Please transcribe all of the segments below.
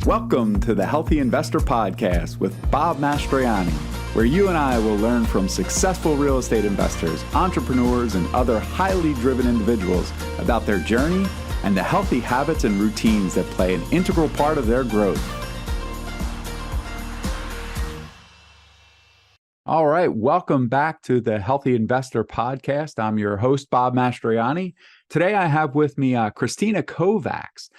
Welcome to the Healthy Investor Podcast with Bob Mastroianni, where you and I will learn from successful real estate investors, entrepreneurs, and other highly driven individuals about their journey and the healthy habits and routines that play an integral part of their growth. All right, welcome back to the Healthy Investor Podcast. I'm your host, Bob Mastroianni. Today I have with me Christina Kovacs.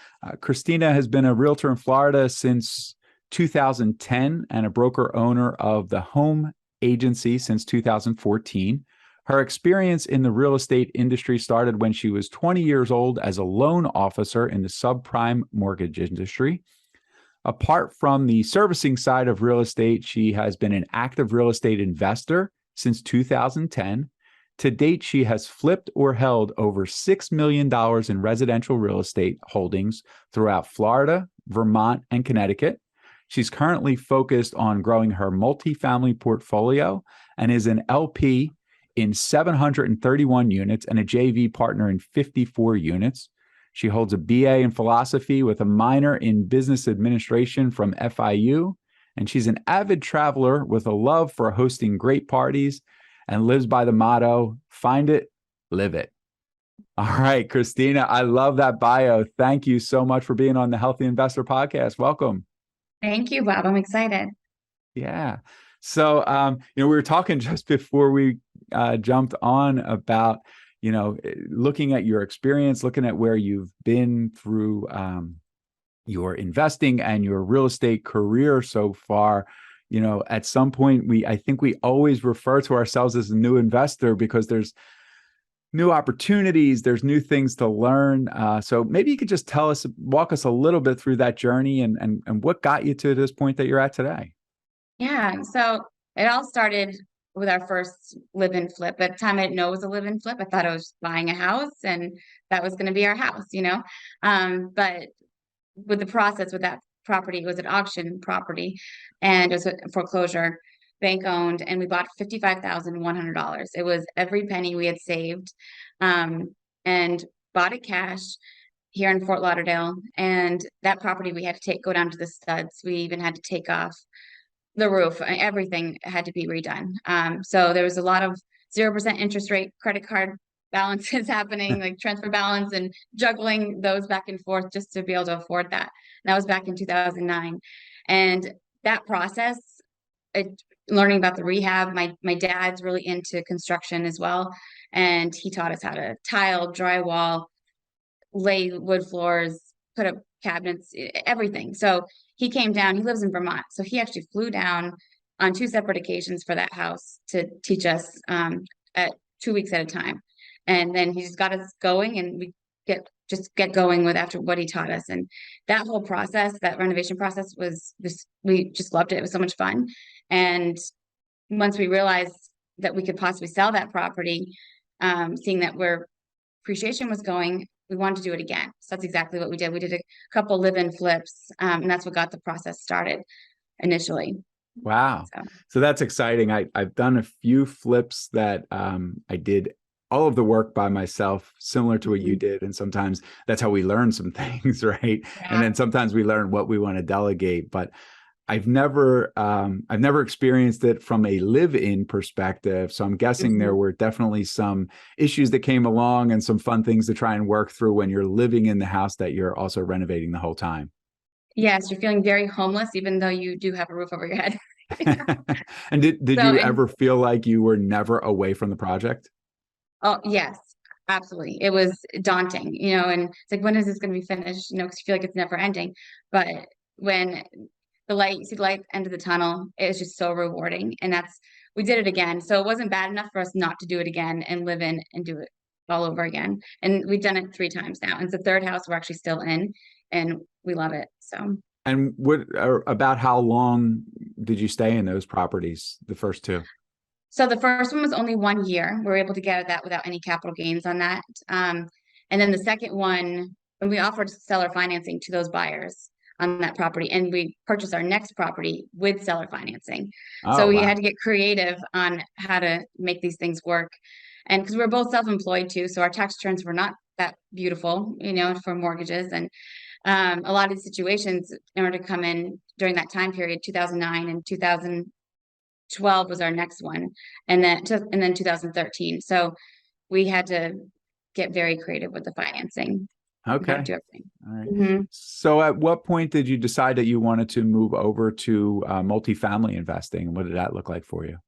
Christina has been a realtor in Florida since 2010 and a broker owner of the home agency since 2014. Her experience in the real estate industry started when she was 20 years old as a loan officer in the subprime mortgage industry. Apart from the servicing side of real estate, she has been an active real estate investor since 2010. To date, she has flipped or held over $6 million in residential real estate holdings throughout Florida, Vermont, and Connecticut. She's currently focused on growing her multifamily portfolio and is an LP in 731 units and a JV partner in 54 units. She holds a BA in philosophy with a minor in business administration from FIU, and she's an avid traveler with a love for hosting great parties and lives by the motto, find it, live it. All right, Christina, I love that bio. Thank you so much for being on the Healthy Investor Podcast. Welcome. Thank you, Bob. I'm excited. Yeah. So, we were talking just before we jumped on about, looking at your experience, looking at where you've been through your investing and your real estate career so far. At some point, I think we always refer to ourselves as a new investor because there's new opportunities, there's new things to learn. So maybe you could just walk us a little bit through that journey and what got you to this point that you're at today. Yeah. So it all started with our first live-in flip. At the time, I didn't know it was a live-in flip. I thought I was buying a house and that was going to be our house, But with the process with that property, it was an auction property and it was a foreclosure, bank owned, and we bought $55,100. It was every penny we had saved, and bought it cash here in Fort Lauderdale. And that property we had to go down to the studs. We even had to take off the roof. Everything had to be redone. So there was a lot of 0% interest rate credit card balances happening, like transfer balance, and juggling those back and forth just to be able to afford that. And that was back in 2009. And that process, learning about the rehab, my dad's really into construction as well. And he taught us how to tile, drywall, lay wood floors, put up cabinets, everything. So he came down, he lives in Vermont. So he actually flew down on 2 separate occasions for that house to teach us at 2 weeks at a time. And then he just got us going, and we get going with after what he taught us. And that whole process, that renovation process we just loved it. It was so much fun. And once we realized that we could possibly sell that property, seeing that where appreciation was going, we wanted to do it again. So that's exactly what we did. We did a couple live-in flips, and that's what got the process started initially. Wow. So that's exciting. I've done a few flips that I did all of the work by myself, similar to what you did. And sometimes that's how we learn some things, right? Yeah. And then sometimes we learn what we want to delegate. But I've never experienced it from a live-in perspective. So I'm guessing there were definitely some issues that came along and some fun things to try and work through when you're living in the house that you're also renovating the whole time. Yes, you're feeling very homeless, even though you do have a roof over your head. And did you ever feel like you were never away from the project? Oh, yes, absolutely. It was daunting, and it's like, when is this going to be finished? Because you feel like it's never ending. But when you see the light end of the tunnel, it's just so rewarding. And we did it again. So it wasn't bad enough for us not to do it again and live in and do it all over again. And we've done it 3 times now. And it's the 3rd house we're actually still in, and we love it. So. And about how long did you stay in those properties, the first 2? So the first one was only 1 year. We were able to get that without any capital gains on that. And then the second one, when we offered seller financing to those buyers on that property, and we purchased our next property with seller financing. So we had to get creative on how to make these things work. And because we were both self-employed too, so our tax returns were not that beautiful, for mortgages. And a lot of these situations, in order to come in during that time period, 2009 and 2012 was our next one, and then 2013. So we had to get very creative with the financing. Okay. Do everything. All right. Mm-hmm. So at what point did you decide that you wanted to move over to multifamily investing? What did that look like for you?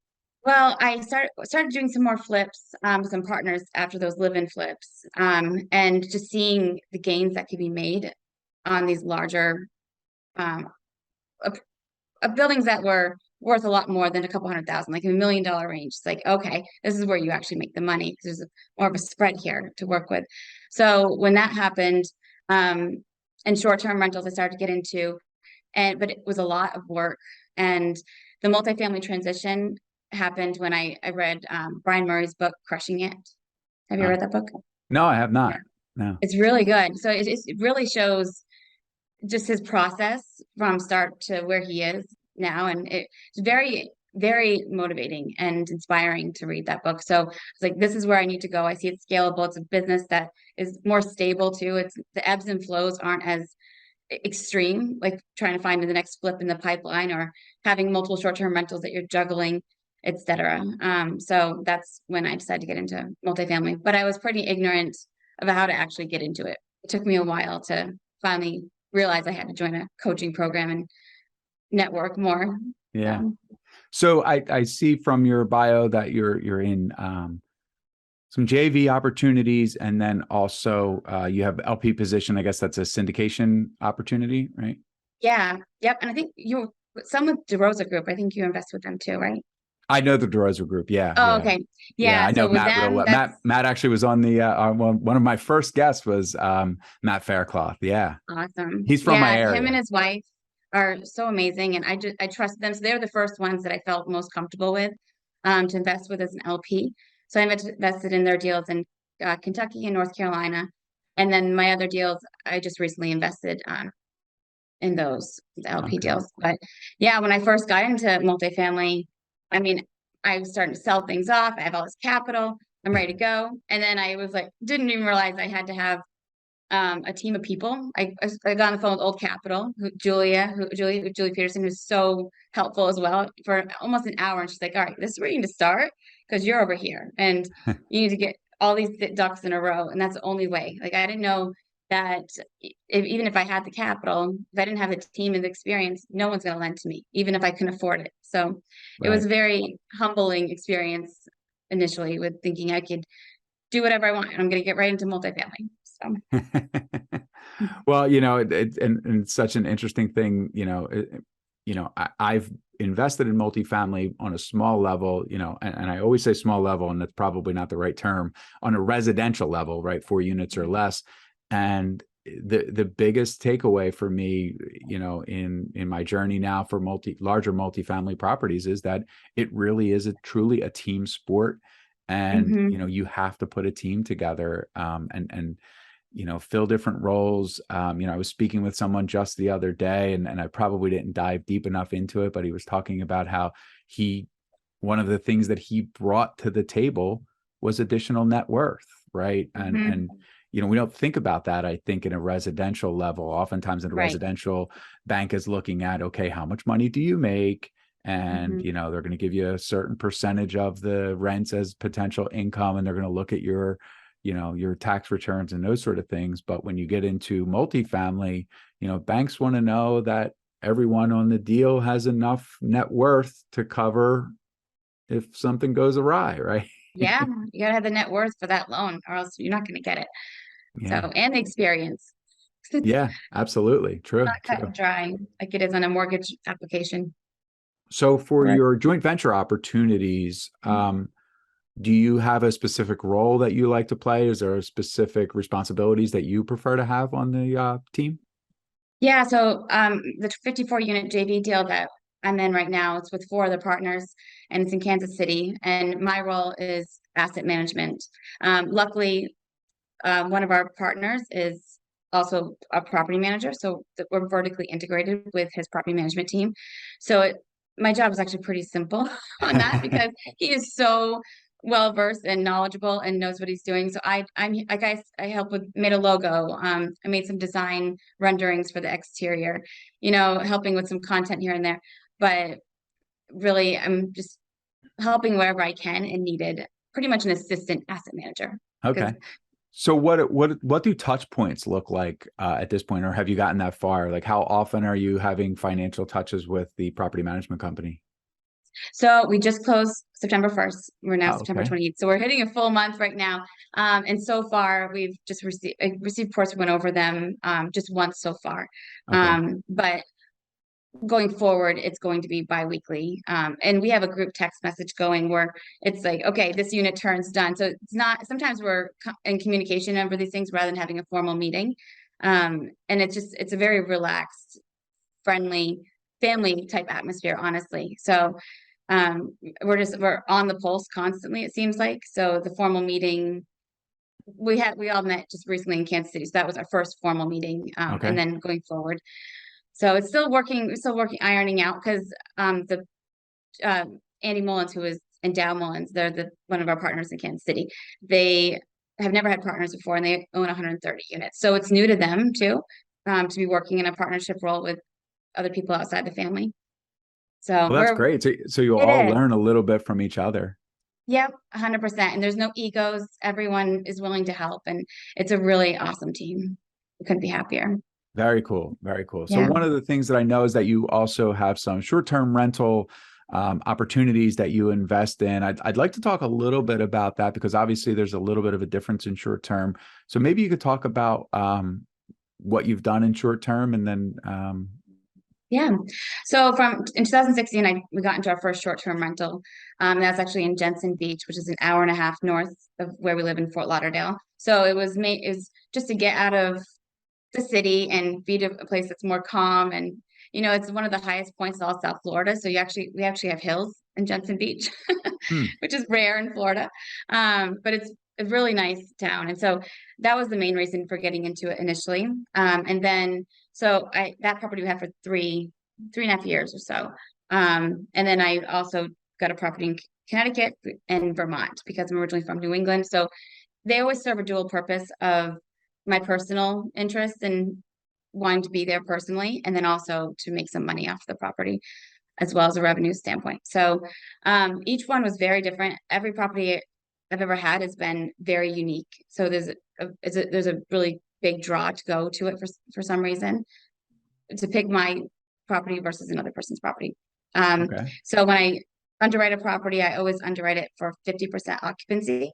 Well, I started doing some more flips with some partners after those live-in flips, and just seeing the gains that could be made on these larger um, buildings that were worth a lot more than a couple $100,000, like in $1 million range. It's like, okay, this is where you actually make the money because there's more of a spread here to work with. So when that happened, and short-term rentals I started to get into, but it was a lot of work. And the multifamily transition happened when I read Brian Murray's book, Crushing It. Have you read that book? No, I have not. Yeah. No. It's really good. So it really shows just his process from start to where he is now. And it's very, very motivating and inspiring to read that book. So it's like, this is where I need to go. I see it's scalable. It's a business that is more stable too. It's the ebbs and flows aren't as extreme, like trying to find the next flip in the pipeline or having multiple short-term rentals that you're juggling, etc. So that's when I decided to get into multifamily. But I was pretty ignorant about how to actually get into it. It took me a while to finally realize I had to join a coaching program and network more. Yeah. So I see from your bio that you're in some JV opportunities, and then also you have LP position. I guess that's a syndication opportunity, right? Yeah. Yep. And I think some with DeRosa Group. I think you invest with them too, right? I know the DeRosa Group. Yeah. Oh, Yeah. okay. Yeah, I know So with Matt real them, well. Matt actually was on the one of my first guests was Matt Faircloth. Yeah. awesome. He's from my Him area. and his wife are so amazing, and I trust them. So they're the first ones that I felt most comfortable with to invest with as an LP. So I invested in their deals in Kentucky and North Carolina, and then my other deals I just recently invested in those LP deals. But yeah, when I first got into multifamily, I mean, I was starting to sell things off. I have all this capital. I'm ready to go, and then I was like, didn't even realize I had to have a team of people. I got on the phone with Old Capital, Julie Peterson, who's so helpful as well for almost an hour. And she's like, all right, this is where you need to start because you're over here and you need to get all these ducks in a row. And that's the only way. Like, I didn't know that even if I had the capital, if I didn't have the team and the experience, no one's going to lend to me, even if I can afford it. So it was a very humbling experience initially with thinking I could do whatever I want. And I'm going to get right into multifamily. So. Well, and it's such an interesting thing. I've invested in multifamily on a small level, and I always say small level, and that's probably not the right term, on a residential level, right? 4 units or less. And the biggest takeaway for me, in my journey now for larger multifamily properties is that it really is truly a team sport. And, you have to put a team together, and fill different roles. I was speaking with someone just the other day, and I probably didn't dive deep enough into it, but he was talking about how one of the things that he brought to the table was additional net worth, right? And we don't think about that, I think, in a residential level. Oftentimes in a residential, bank is looking at, okay, how much money do you make? And, they're going to give you a certain percentage of the rents as potential income, and they're going to look at your tax returns and those sort of things. But when you get into multifamily, banks want to know that everyone on the deal has enough net worth to cover if something goes awry, right? Yeah, you gotta have the net worth for that loan, or else you're not gonna get it. Yeah. So, and the experience. Yeah, absolutely. True. Not cut and dry like it is on a mortgage application. So for your joint venture opportunities, do you have a specific role that you like to play? Is there specific responsibilities that you prefer to have on the team? Yeah, so the 54-unit JV deal that I'm in right now, it's with 4 other partners, and it's in Kansas City. And my role is asset management. Luckily, one of our partners is also a property manager, so we're vertically integrated with his property management team. So my job is actually pretty simple on that because he is so well versed and knowledgeable and knows what he's doing. So I help with made a logo. I made some design renderings for the exterior, helping with some content here and there. But really, I'm just helping wherever I can and needed. Pretty much an assistant asset manager. Okay. So what do touch points look like at this point, or have you gotten that far? Like, how often are you having financial touches with the property management company? So we just closed September 1st. We're now Oh, September okay. 28th. So we're hitting a full month right now. And so far we've just received reports. We went over them just once so far. Okay. But going forward, it's going to be biweekly. And we have a group text message going where it's like, okay, this unit turns done. So it's not, sometimes we're in communication over these things rather than having a formal meeting. And it's a very relaxed, friendly, family type atmosphere, honestly. So we're on the pulse constantly, it seems like. So the formal meeting, we all met just recently in Kansas City. So that was our first formal meeting. And Okay. then going forward. So it's still working, ironing out because the Andy Mullins, who is and Dow Mullins, they're one of our partners in Kansas City. They have never had partners before, and they own 130 units. So it's new to them too, to be working in a partnership role with other people outside the family. So Well, that's great. So you'll it all is, learn a little bit from each other. yep, 100%. And there's no egos. Everyone is willing to help, and it's a really awesome team. We couldn't be happier. Very cool. Very cool. So Yeah. one of the things that I know is that you also have some short-term rental opportunities that you invest in. I'd like to talk a little bit about that because obviously there's a little bit of a difference in short term. So maybe you could talk about what you've done in short term, and then Yeah. So in 2016, we got into our first short-term rental. That's actually in Jensen Beach, which is an hour and a half north of where we live in Fort Lauderdale. So it was just to get out of the city and be to a place that's more calm. And it's one of the highest points in all South Florida. So we actually have hills in Jensen Beach, hmm, which is rare in Florida. But it's a really nice town. And so that was the main reason for getting into it initially. And then that property we had for 3.5 years or so. And then I also got a property in Connecticut and Vermont because I'm originally from New England. So they always serve a dual purpose of my personal interest in wanting to be there personally, and then also to make some money off the property as well as a revenue standpoint. So each one was very different. Every property I've ever had has been very unique. So there's a really big draw to go to it for some reason, to pick my property versus another person's property. okay. So when I underwrite a property, I always underwrite it for 50% occupancy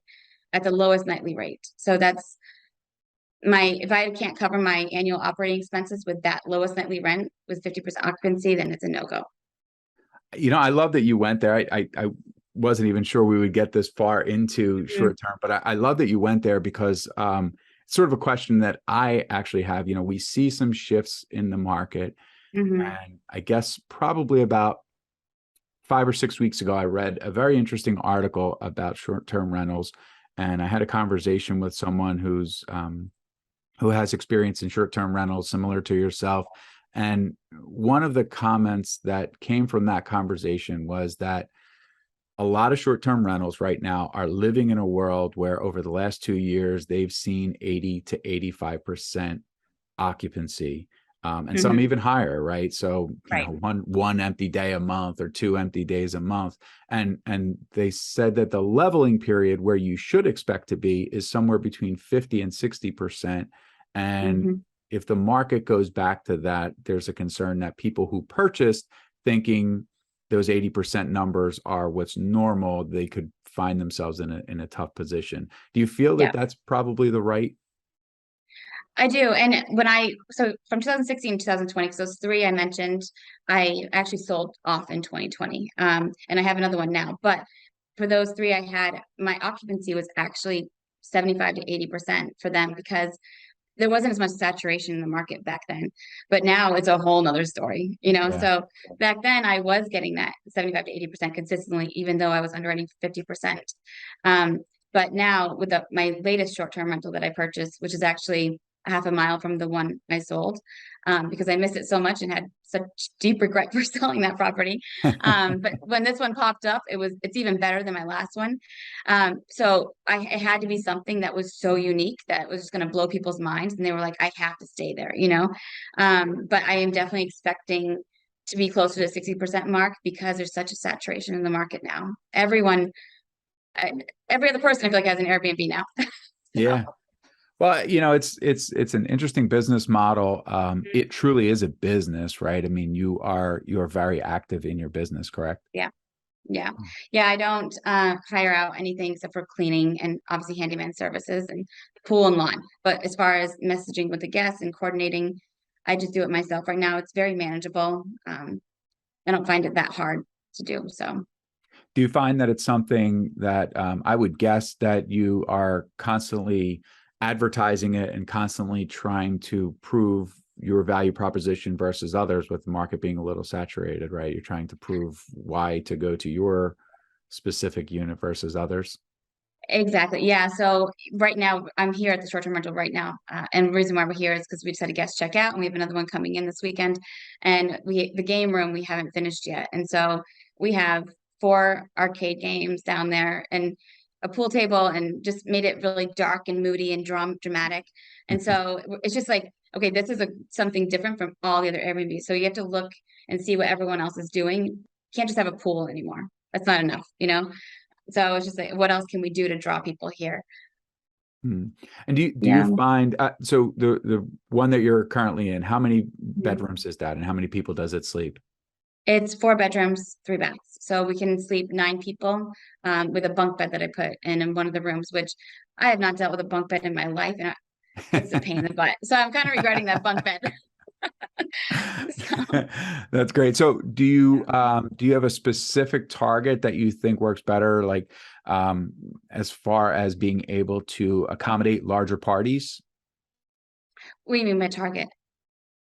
at the lowest nightly rate. So that's if I can't cover my annual operating expenses with that lowest nightly rent with 50% occupancy, then it's a no-go. I love that you went there. I wasn't even sure we would get this far into Mhm. short term, but I love that you went there because it's sort of a question that I actually have. We see some shifts in the market, Mhm. and I guess probably about 5 or 6 weeks ago, I read a very interesting article about short-term rentals, and I had a conversation with someone who has experience in short-term rentals, similar to yourself. And one of the comments that came from that conversation was that a lot of short-term rentals right now are living in a world where over the last 2 years, they've seen 80 to 85% occupancy, and some Mhm. even higher, right? So, Right. one empty day a month or 2 empty days a month. And they said that the leveling period where you should expect to be is somewhere between 50 and 60%. And Mhm. if the market goes back to that, there's a concern that people who purchased thinking those 80% numbers are what's normal, they could find themselves in a tough position. Do you feel that Yeah, that's probably the right? I do. And so from 2016 to 2020, because those three I mentioned, I actually sold off in 2020. And I have another one now. But for those three I had, my occupancy was actually 75 to 80% for them because there wasn't as much saturation in the market back then, but now it's a whole nother story, Yeah. So back then I was getting that 75 to 80% consistently, even though I was underwriting 50%. But now with my latest short-term rental that I purchased, which is actually half a mile from the one I sold, because I missed it so much and had such deep regret for selling that property. But when this one popped up, it's even better than my last one. So it had to be something that was so unique that was just going to blow people's minds. And they were like, I have to stay there, you know? But I am definitely expecting to be closer to 60% mark because there's such a saturation in the market now. Every other person I feel like has an Airbnb now. Yeah. Well, you know, it's an interesting business model. It truly is a business, right? I mean, you're very active in your business, correct? Yeah. Yeah. Yeah. I don't hire out anything except for cleaning and obviously handyman services and pool and lawn. But as far as messaging with the guests and coordinating, I just do it myself right now. It's very manageable. I don't find it that hard to do. So Do you find that it's something that I would guess that you are constantly advertising it and constantly trying to prove your value proposition versus others, with the market being a little saturated, right? You're trying to prove why to go to your specific unit versus others. exactly. Yeah. So right now I'm here at the short-term rental right now. And the reason why we're here is because we just had a guest check out and we have another one coming in this weekend. And the game room we haven't finished yet. And so we have 4 arcade games down there and a pool table and just made it really dark and moody and dramatic. And so it's just like, okay, this is something different from all the other Airbnbs. So you have to look and see what everyone else is doing. You can't just have a pool anymore. That's not enough, you know? So it's just like, what else can we do to draw people here? Hmm. And do you Yeah. find so the one that you're currently in, how many Mhm. bedrooms is that, and how many people does it sleep? It's 4 bedrooms, 3 baths. So we can sleep 9 people, with a bunk bed that I put in one of the rooms, which I have not dealt with a bunk bed in my life. And it's a pain in the butt. So I'm kind of regretting that bunk bed. So, That's great. So do you have a specific target that you think works better, like as far as being able to accommodate larger parties? what do you mean by target?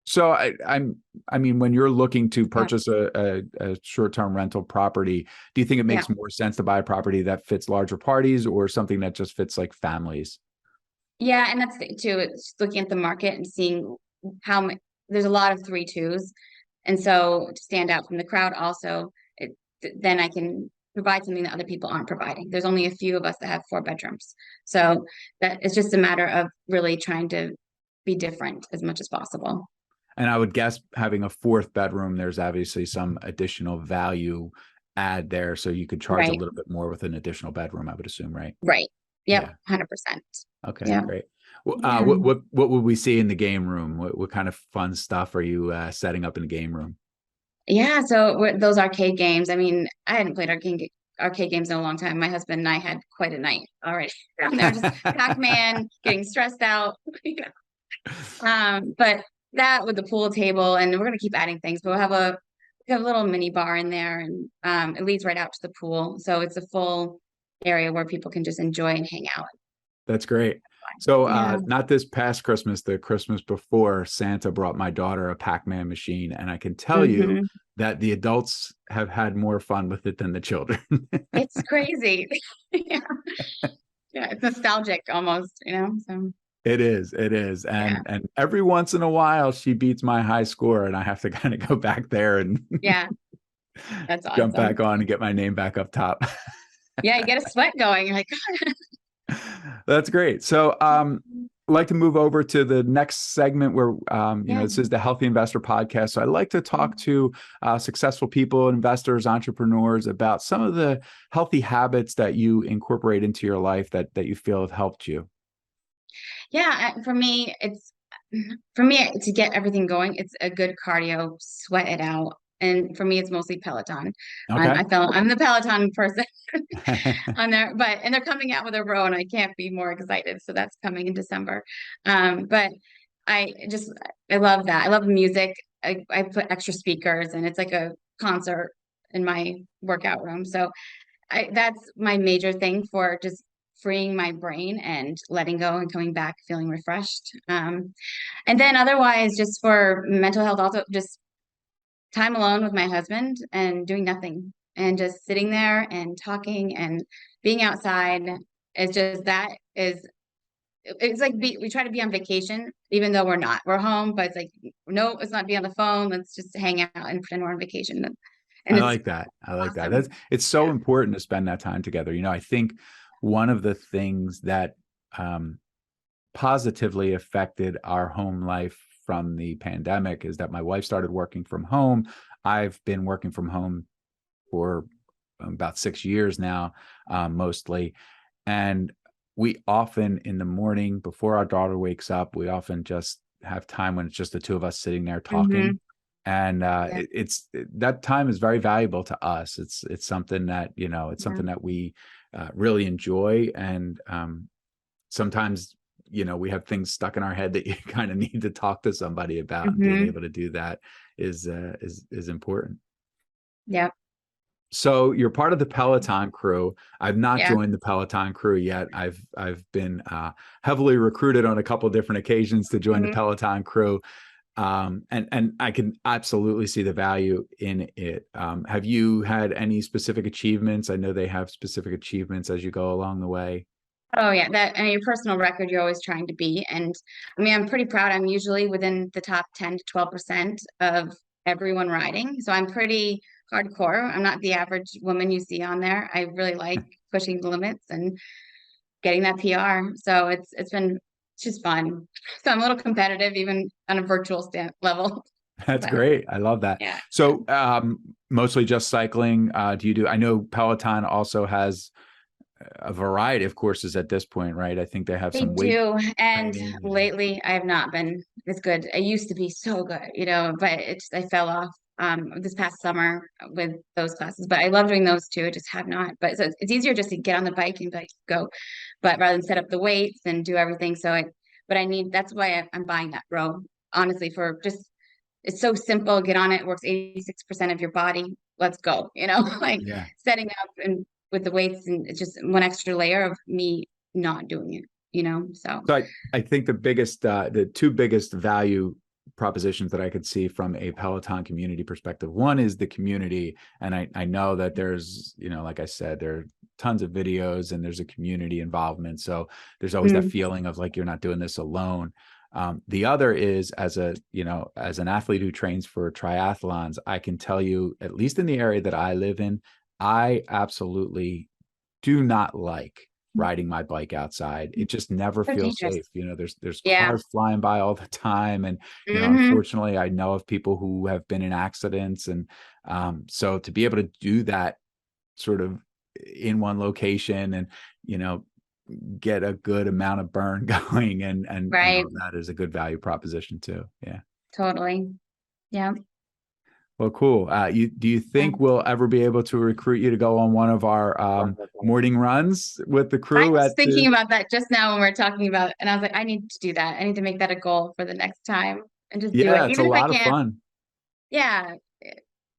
So I mean, when you're looking to Yeah. purchase a short-term rental property, do you think it Yeah. makes more sense to buy a property that fits larger parties or something that just fits like families? Yeah. And that's the, too, it's looking at the market and seeing how many, there's a lot of 3 2s. And so to stand out from the crowd also, then I can provide something that other people aren't providing. There's only a few of us that have 4 bedrooms. So that it's just a matter of really trying to be different as much as possible. And I would guess having a fourth bedroom, there's obviously some additional value add there. So you could charge a Right. little bit more with an additional bedroom, I would assume, right? Right. Yep. Yeah. 100%. Okay, Yeah. great. Well, Yeah. what would we see in the game room? What kind of fun stuff are you setting up in the game room? Yeah. So those arcade games, I mean, I hadn't played arcade games in a long time. My husband and I had quite a night already down there, just Pac-Man, getting stressed out. But that with the pool table, and we're gonna keep adding things. But we have a little mini bar in there, and it leads right out to the pool, so it's a full area where people can just enjoy and hang out. That's great. So, Yeah. not this past Christmas, the Christmas before, Santa brought my daughter a Pac-Man machine, and I can tell you Hmm. that the adults have had more fun with it than the children. It's crazy. Yeah. Yeah, it's nostalgic almost, you know. So It is, yeah, and every once in a while she beats my high score, and I have to kind of go back there and yeah, that's jump back awesome. on and get my name back up top. Yeah, you get a sweat going. You're like, That's great. So, I'd like to move over to the next segment where, you know, yeah. this is the Healthy Investor Podcast. So, I like to talk to successful people, investors, entrepreneurs about some of the healthy habits that you incorporate into your life that you feel have helped you. Yeah, for me to get everything going, it's a good cardio, sweat it out. And for me, it's mostly Peloton. Okay. I'm the Peloton person on there, and they're coming out with a row, and I can't be more excited. So that's coming in December. But I just I love that. I love music. I put extra speakers, and it's like a concert in my workout room. So that's my major thing for just freeing my brain and letting go and coming back feeling refreshed. And then otherwise, just for mental health, also just time alone with my husband and doing nothing and just sitting there and talking and being outside is just that is it's like we try to be on vacation, even though we're not. We're home, but it's like, no, let's not be on the phone. Let's just hang out and pretend we're on vacation. And I it's like that. I like that. awesome. It's so Yeah. important to spend that time together. I think one of the things that um, positively affected our home life from the pandemic is that my wife started working from home. I've been working from home for about 6 years now, mostly. And we often in the morning before our daughter wakes up, we often just have time when it's just the two of us sitting there talking. Hmm. And Yeah. that time is very valuable to us. It's something that, it's Yeah. something that we really enjoy. And sometimes, we have things stuck in our head that you kind of need to talk to somebody about, and being Hmm. able to do that is important. Yeah. So you're part of the Peloton crew. I've not Yeah. joined the Peloton crew yet. I've been heavily recruited on a couple different occasions to join the Hmm. Peloton crew, and I can absolutely see the value in it. Have you had any specific achievements? I know they have specific achievements as you go along the way. Oh yeah, that, and your personal record you're always trying to be. And I mean, I'm pretty proud. I'm usually within the top 10 to 12% of everyone riding. So I'm pretty hardcore. I'm not the average woman you see on there. I really like pushing the limits and getting that PR. So it's been just fun. So I'm a little competitive even on a virtual level. That's But great. I love that. yeah. So mostly just cycling. I know Peloton also has a variety of courses at this point, right? I think they have They some weight do. And training. lately I have not been as good. I used to be so good, but I fell off this past summer with those classes. But I love doing those too. I just have not. But so it's easier just to get on the bike and be like, go. But rather than set up the weights and do everything. But that's why I'm buying that row, honestly, for just it's so simple. Get on it, works 86% of your body. Let's go, like Yeah. setting up and with the weights, and it's just one extra layer of me not doing it. So So I think the two biggest value propositions that I could see from a Peloton community perspective. One is the community. And I know that there's, like I said, there are tons of videos and there's a community involvement. So there's always that mm, feeling of like, you're not doing this alone. The other is as an athlete who trains for triathlons, I can tell you, at least in the area that I live in, I absolutely do not like riding my bike outside. It just never so feels dangerous. safe. There's Yeah. cars flying by all the time. And, Hmm. unfortunately, I know of people who have been in accidents. And so to be able to do that sort of in one location and, you know, get a good amount of burn going and Right. all that is a good value proposition too. Yeah. Totally. Yeah. Well, cool. Do you Yeah. think we'll ever be able to recruit you to go on one of our morning runs with the I crew was at thinking the? about that just now when we are talking about it, and I was like, I need to do that. I need to make that a goal for the next time and just do it, Yeah, it's a even if I lot of can't. fun. Yeah,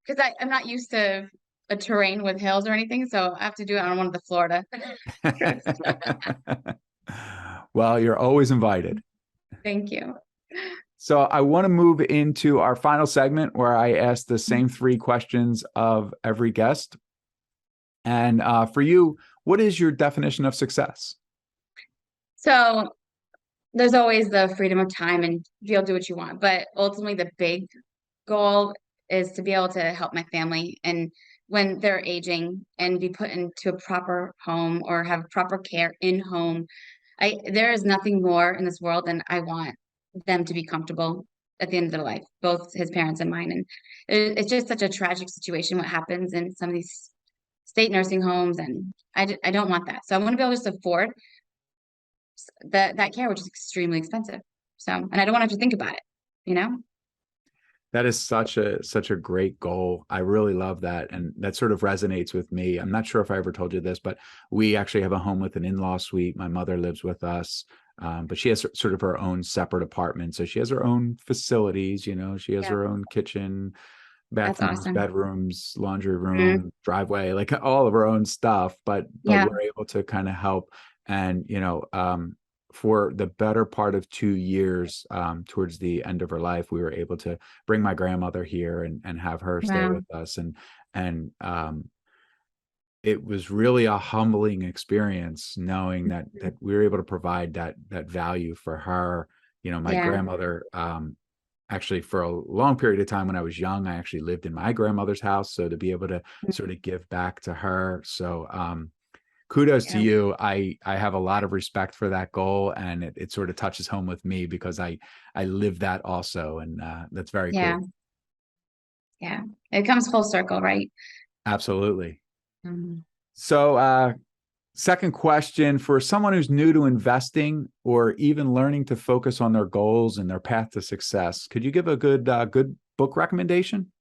because I'm not used to a terrain with hills or anything, so I have to do it on one of the Florida trips. Well, you're always invited. Thank you. So I want to move into our final segment where I ask the same three questions of every guest. And for you, what is your definition of success? So there's always the freedom of time and you'll do what you want, but ultimately the big goal is to be able to help my family and when they're aging and be put into a proper home or have proper care in home. There is nothing more in this world than I want them to be comfortable at the end of their life, both his parents and mine. And it's just such a tragic situation what happens in some of these state nursing homes, and I don't want that. So I want to be able to just afford that care, which is extremely expensive. So, and I don't want to have to think about it. That is such a great goal. I really love that. And that sort of resonates with me. I'm not sure if I ever told you this, but we actually have a home with an in-law suite. My mother lives with us. But she has sort of her own separate apartment. So she has her own facilities, she has Yeah, her own kitchen, that's bathrooms, awesome. bedrooms, laundry Mhm. room, driveway, like all of her own stuff. But Yeah, we're able to kind of help. And, for the better part of 2 years, towards the end of her life, we were able to bring my grandmother here and have her stay wow. with us. And it was really a humbling experience knowing that we were able to provide that value for her. You know, my Yeah. grandmother, actually for a long period of time when I was young, I actually lived in my grandmother's house. So to be able to sort of give back to her. So kudos to Yeah. you. I have a lot of respect for that goal, and it sort of touches home with me because I live that also, and that's very Yeah. cool. Yeah. It comes full circle, right? Absolutely. Mhm. So second question, for someone who's new to investing or even learning to focus on their goals and their path to success, could you give a good book recommendation?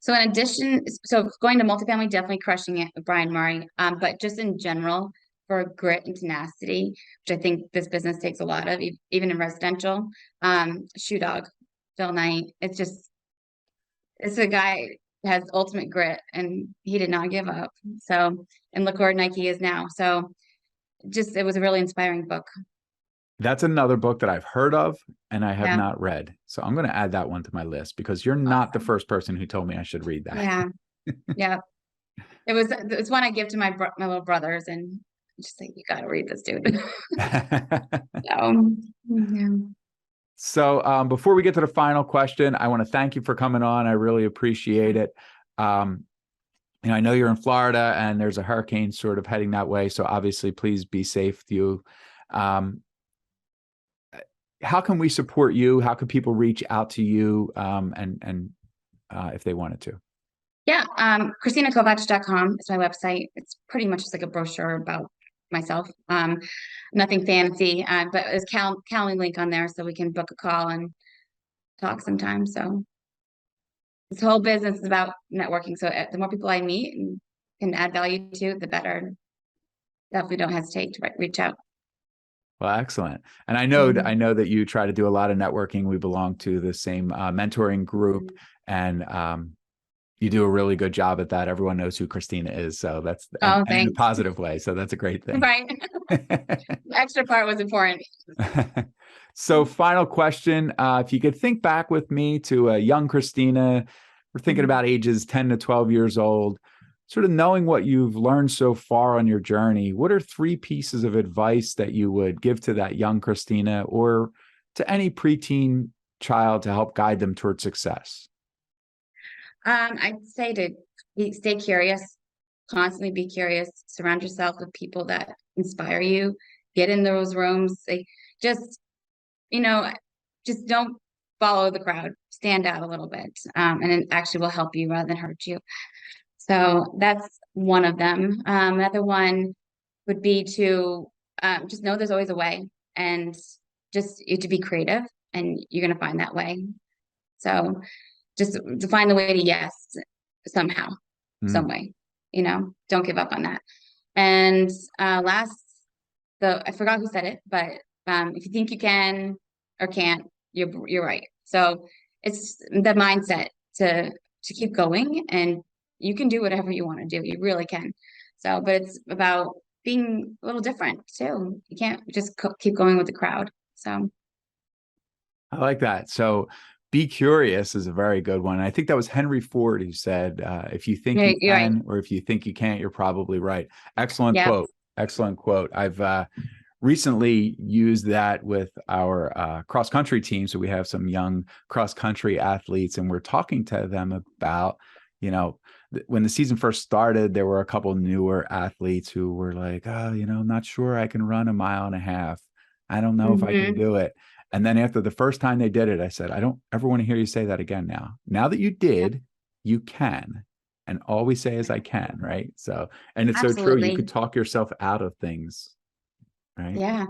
So in addition, so going to multifamily, definitely crushing it with Brian Murray. But just in general, for grit and tenacity, which I think this business takes a lot of, even in residential, Shoe Dog, Phil Knight. It's a guy who has ultimate grit, and he did not give up. So, and look where Nike is now. So just, it was a really inspiring book. That's another book that I've heard of and I have Yeah. not read. So I'm going to add that one to my list because you're not the Awesome. first person who told me I should read that. Yeah. Yeah. It's one I give to my little brothers, and just like, you got to read this, dude. So, yeah. So before we get to the final question, I want to thank you for coming on. I really appreciate it. Um, I know you're in Florida and there's a hurricane sort of heading that way. So obviously, please be safe. Um, how can we support you? How can people reach out to you and if they wanted to? Yeah, ChristinaKovacs.com is my website. It's pretty much just like a brochure about myself. Nothing fancy, but there's Calendly link on there, so we can book a call and talk sometime. So this whole business is about networking. So the more people I meet and can add value to, the better. Definitely don't hesitate to reach out. Well, excellent. And I Mhm. know that you try to do a lot of networking. We belong to the same mentoring group, and you do a really good job at that. Everyone knows who Christina is, so that's Oh, and in a thanks. positive way. So that's a great thing. Right. The extra part was important. So, final question: if you could think back with me to a young Christina, we're thinking Mhm. about ages 10 to 12 years old, sort of knowing what you've learned so far on your journey, what are three pieces of advice that you would give to that young Christina or to any preteen child to help guide them towards success? I'd say to stay curious, constantly be curious, surround yourself with people that inspire you, get in those rooms, like, just, you know, just don't follow the crowd, stand out a little bit, and it actually will help you rather than hurt you. So that's one of them. Another one would be to just know there's always a way, and just you to be creative, and you're going to find that way. So just to find the way to yes somehow, some Mm, way, don't give up on that. And last, I forgot who said it, but if you think you can or can't, you're right. So it's the mindset to keep going, and you can do whatever you want to do. You really can. So, but it's about being a little different too. You can't just keep going with the crowd. So I like that. So, be curious is a very good one. I think that was Henry Ford who said, if you think yeah, you you're right. can, or if you think you can't, you're probably right. Excellent Yep. quote. Excellent quote. I've recently used that with our cross country team. So we have some young cross country athletes, and we're talking to them about, when the season first started, there were a couple newer athletes who were like, oh, I'm not sure I can run a mile and a half. I don't know if I can Hmm. do it. And then after the first time they did it, I said, I don't ever want to hear you say that again now. Now that you did, you can. And all we say is I can, right? So, and it's so true. You could Absolutely. talk yourself out of things, right? Yeah.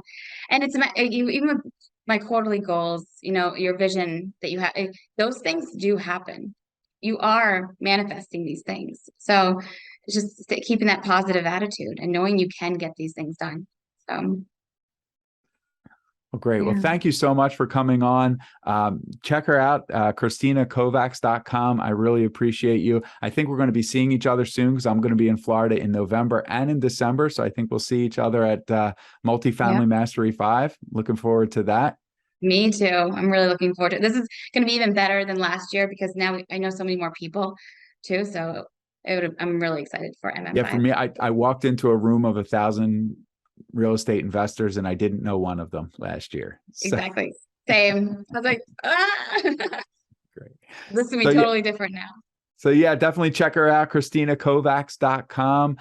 And it's even with my quarterly goals, your vision that you have, those things do happen. You are manifesting these things. So it's just keeping that positive attitude and knowing you can get these things done. So, Well, great. Well, yeah. thank you so much for coming on. Check her out, ChristinaKovacs.com. I really appreciate you. I think we're going to be seeing each other soon because I'm going to be in Florida in November and in December. So I think we'll see each other at Yep. Multifamily Mastery 5. Looking forward to that. Me too. I'm really looking forward to it. This is going to be even better than last year because now I know so many more people too. So I'm really excited for Yeah, for MM5. me, I walked into a room of 1,000 real estate investors and I didn't know one of them last year. So Exactly. Same. I was like, great. this is gonna be So yeah, totally different now. so yeah, definitely check her out, ChristinaKovacs.com.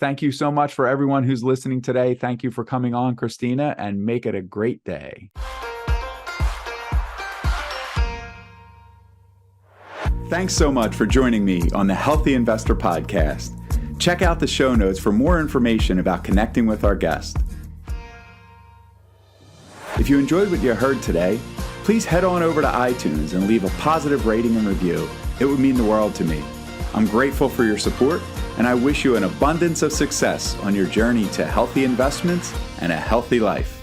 Thank you so much for everyone who's listening today. Thank you for coming on, Christina, and make it a great day. Thanks so much for joining me on the Healthy Investor Podcast. Check out the show notes for more information about connecting with our guest. If you enjoyed what you heard today, please head on over to iTunes and leave a positive rating and review. It would mean the world to me. I'm grateful for your support, and I wish you an abundance of success on your journey to healthy investments and a healthy life.